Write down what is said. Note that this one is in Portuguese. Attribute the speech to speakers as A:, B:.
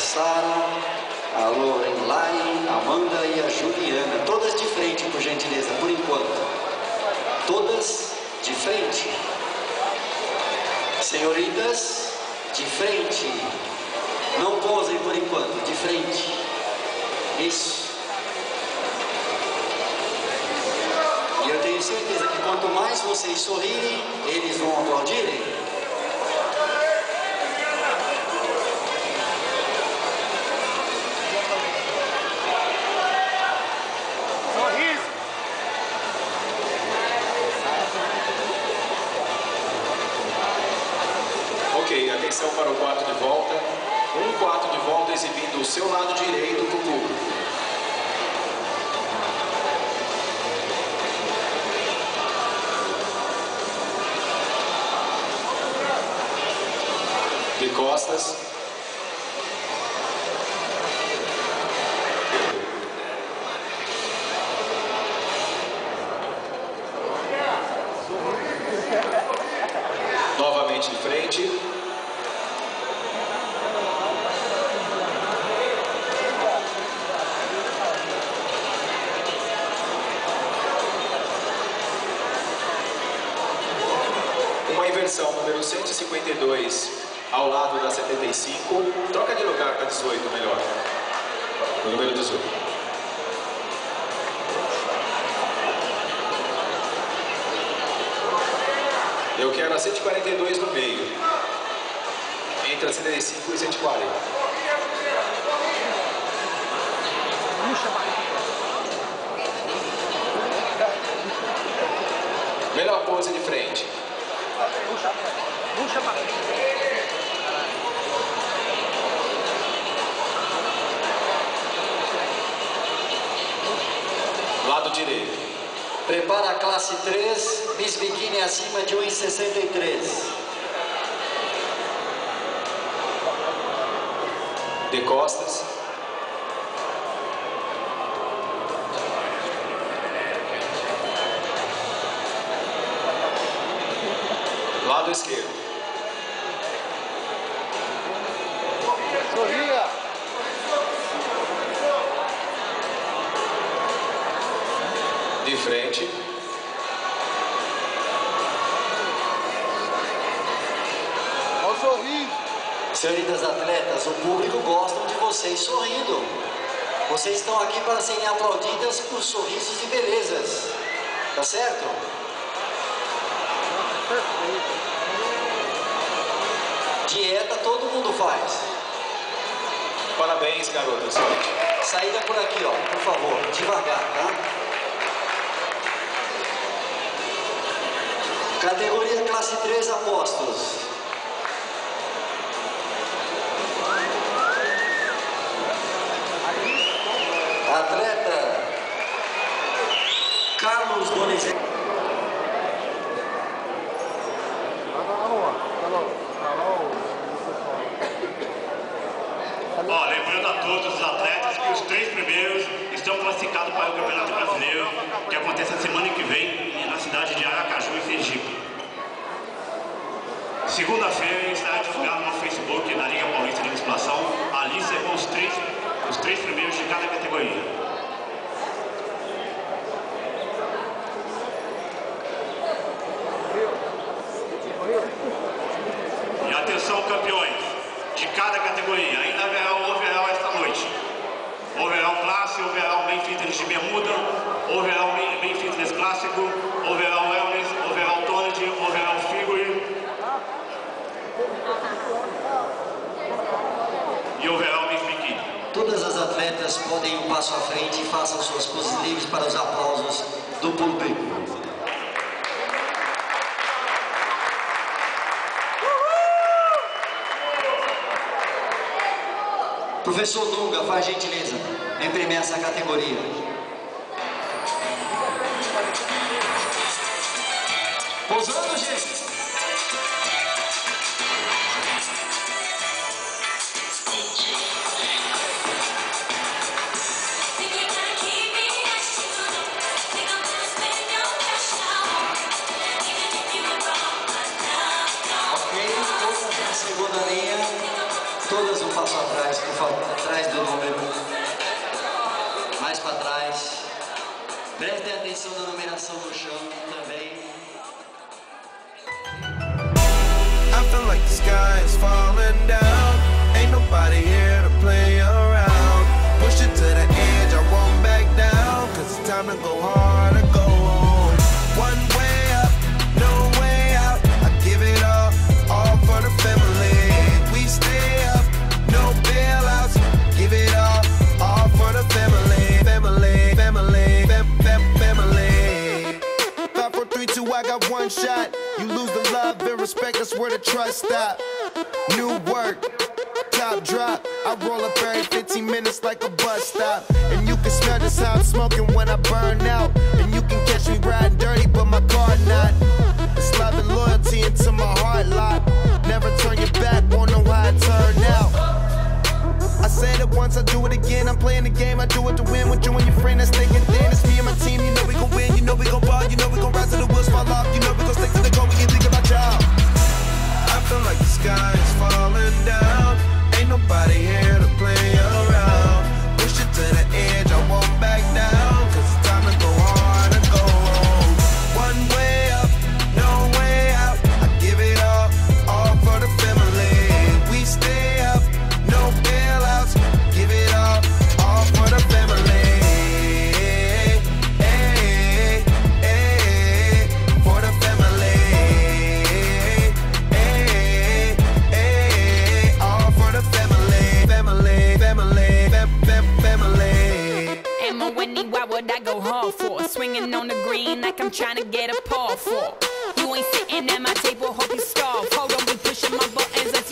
A: Sara, a Lorelai, a Amanda e a Juliana. Todas de frente, por gentileza, por enquanto. Todas de frente. Senhoritas, de frente. Não posem por enquanto, de frente. Isso. E eu tenho certeza que quanto mais vocês sorrirem, eles vão aplaudirem.
B: Ok, atenção para o quarto de volta. Um quarto de volta exibindo o seu lado direito para o público. De costas. Novamente de frente. Uma inversão, número 152, ao lado da 75. Troca de lugar para 18, melhor. O número 18. Eu quero a 142 no meio. Entre a 75 e 140. Melhor pose de frente. Lado direito.
A: Prepara a classe 3, Miss Bikini acima de 1,63.
B: De costas. Lado esquerdo.
C: Sorria!
B: De frente.
C: Olha o sorriso!
A: Senhoritas atletas, o público gosta de vocês sorrindo. Vocês estão aqui para serem aplaudidas por sorrisos e belezas. Tá certo?
C: Perfeito!
A: Dieta todo mundo faz.
B: Parabéns, garotas.
A: Saída por aqui, ó, por favor, devagar, tá? Categoria classe 3 apóstolos. Atleta Carlos Donizete.
D: Ó, lembrando a todos os atletas que os 3 primeiros estão classificados para o Campeonato Brasileiro, que acontece a semana que vem na cidade de Aracaju, em Sergipe. Segunda-feira estará divulgado no Facebook da Liga Paulista de Musculação a lista com os três primeiros de cada categoria. E atenção, campeões de cada categoria, ainda haverá o overall esta noite. Overall classe, overall main fitness de bermuda, overall main fitness clássico, overall wellness, overall toned, overall figure e overall Miss Bikini.
A: Todas as atletas podem ir um passo à frente e façam suas poses livres para os aplausos do público. Professor Dunga, faz gentileza, imprimir essa categoria. Posando, gente. todas um passo atrás, por favor, atrás do número. Mais para trás. Prestem atenção na numeração do chão também.
E: I feel like the sky is falling down. Ain't nobody here to play around. Push it to the edge, I won't back down. Cause it's time to go hard or go home. One way up, no way out. I give it all for the family. We stay up, no bailouts. Give it all for the family. Family, family, family. 5, 4, 3, 2, I got one shot. You lose the love and respect, that's where the trust stop. New work, top drop. I roll up every 15 minutes like a bus stop. And you can smell just how I'm smoking when I burn out. And you can catch me riding dirty, but my car not. It's love and loyalty into my heart lock. Never turn your back, won't know how it turned out. I said it once, I do it again. I'm playing the game, I do it to win. With you and your friend that's thinking thin. It's me and my team, you know we gon' win. You know we gon' ball, you know we gon' rise till the wheels fall off. You know we gon' stick to the goal, we ain't think about y'all. I feel like the sky is falling down. Ain't nobody here to play around. Push it to the edge, I won't back down. Cause it's time to go hard and go home. One way up, no way out. I give it all for the family. We stay up, no bailouts. Give it all for the family. Hey, hey, for the family. Hey, hey, all for the family. Family, family, family.
F: M-O-N-E, why would I go hard for? Swinging on the green like I'm trying to get a paw for. You ain't sitting at my table, hope you starve. Hold on, be pushing my buttons.